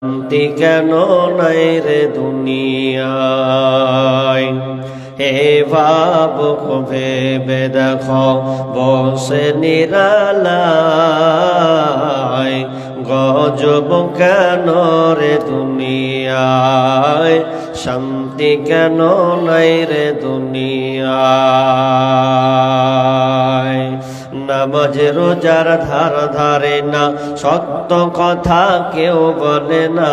শান্তি কেন নাই রে দুনিয়ায়। হে ভাবুক ভেবে দেখো বসে নিরালায়, গজব কেন রে দুনিয়ায়, শান্তি কেন নাই রে দুনিয়ায়। নামাজ রোজার ধার ধারে না, সত্য কথা কেউ বলে না।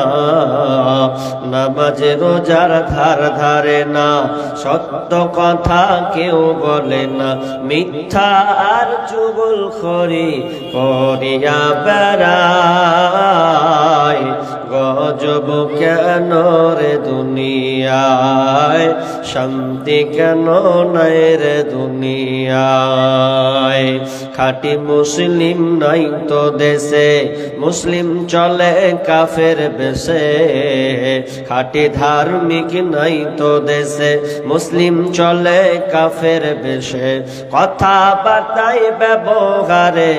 নামাজ রোজার ধার ধারে না, সত্য কথা কেউ বলে না। মিথ্যা আর চুগলখড়ি করিয়া বেড়ায়, গজব কেন রে দুনিয়ায়, শান্তি কেন নাই রে দুনিয়ায়। খাঁটি মুসলিম নাই তো দেশে, মুসলিম চলে কাফের বেশে। খাঁটি ধার্মিক নাই তো দেশে, মুসলিম চলে কাফের বেশে। কথা বার্তায় ব্যবহারে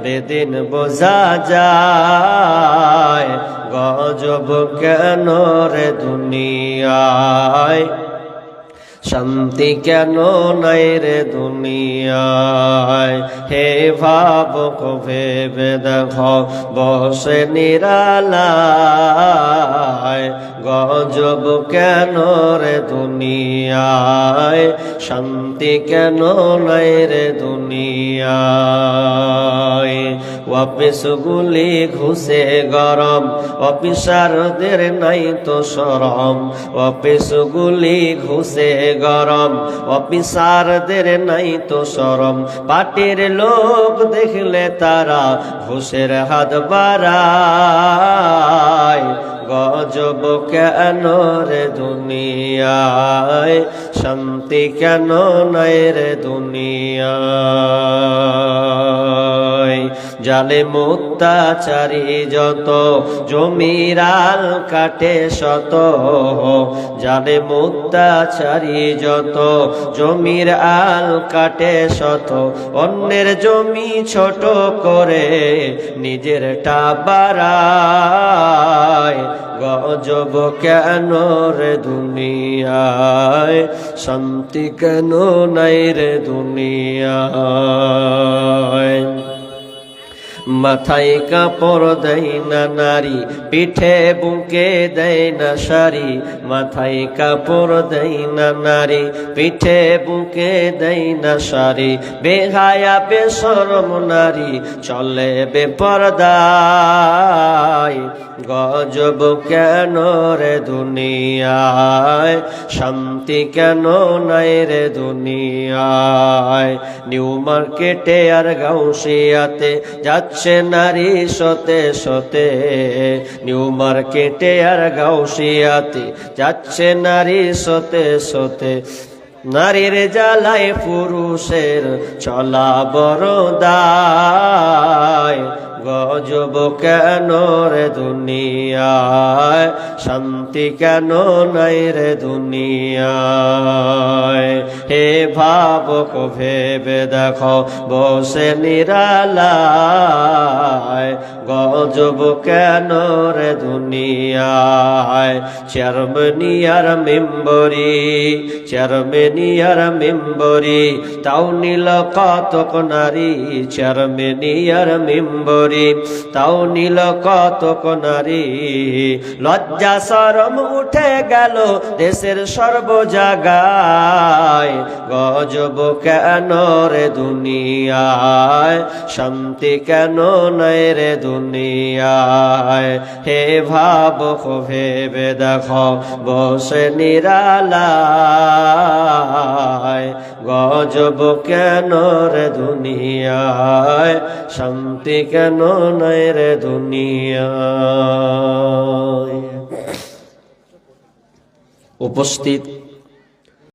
বেদিন বোঝা যায়, গজব কেন রে দুনিয়ায়, শান্তি কেন নাই রে দুনিয়ায়। হে ভাবুক ভেবে দেখো বসে নিরালায়, গজব কেন রে দুনিয়ায়, শান্তি কেন নাই রে দুনিয়ায়। অফিসগুলি ঘুষে গরম, অফিসারদের নাই তো শরম। অফিসগুলি ঘুষে গরম, অফিসারদের নাই তো শরম। পার্টির লোক দেখলে তারা ঘুষের হাত বাড়ায়, গজব কেন রে দুনিয়ায়, শান্তি কেন নাই রে দুনিয়ায়। জালেম অত্যাচারী যত, জমির আল কাটে শত। জালেম অত্যাচারী যত, জমির আল কাটে শত। অন্যের জমি ছোট করে নিজেরটা বাড়ায়, গজব কেন রে দুনিয়ায়, শান্তি কেন নাই রে দুনিয়ায়। মাথায় কাপড় দেয় না নারী, পিঠে বুকে দেয় না শাড়ি। মাথায় কাপড় দেয় না নারী, পিঠে বুকে দেয় না শাড়ি। বেহায়া বেশরম নারী চলে বেপরদায়, গজব কেন রে দুনিয়ায়, শান্তি কেন নাই রে দুনিয়ায়। নিউ মার্কেটে আর গাউসিয়াতে যাচ্ছে নারী সতে সতে। নিউ মার্কেটে আর গাউসিয়াতে যাচ্ছে নারী সতে সতে। নারীর জ্বালায় পুরুষের চলা বড় দায়, গজব কেন রে দুনিয়ায়, শান্তি কেন নাই রে দুনিয়ায়। হে ভাবুক ভেবে দেখো বসে নিরালায়, গজব কেন রে দুনিয়ায়। চেয়ারম্যানি আর মেম্বরি, চেয়ারম্যানি আর মেম্বরি, তাও নিল কতক নারী। চেয়ারম্যানি আর মেম্বরি, তাও নিল কতক নারী। লজ্জা শরম উঠে গেল দেশের সর্ব জায়গায়, গজব কেন রে দুনিয়ায়, শান্তি কেন নাই রে দুনিয়ায়। হে ভাবুক ভেবে দেখো বসে নিরালায়, গজব কেন রে দুনিয়ায়, শান্তি কেন নাই রে দুনিয়ায়। উপস্থিত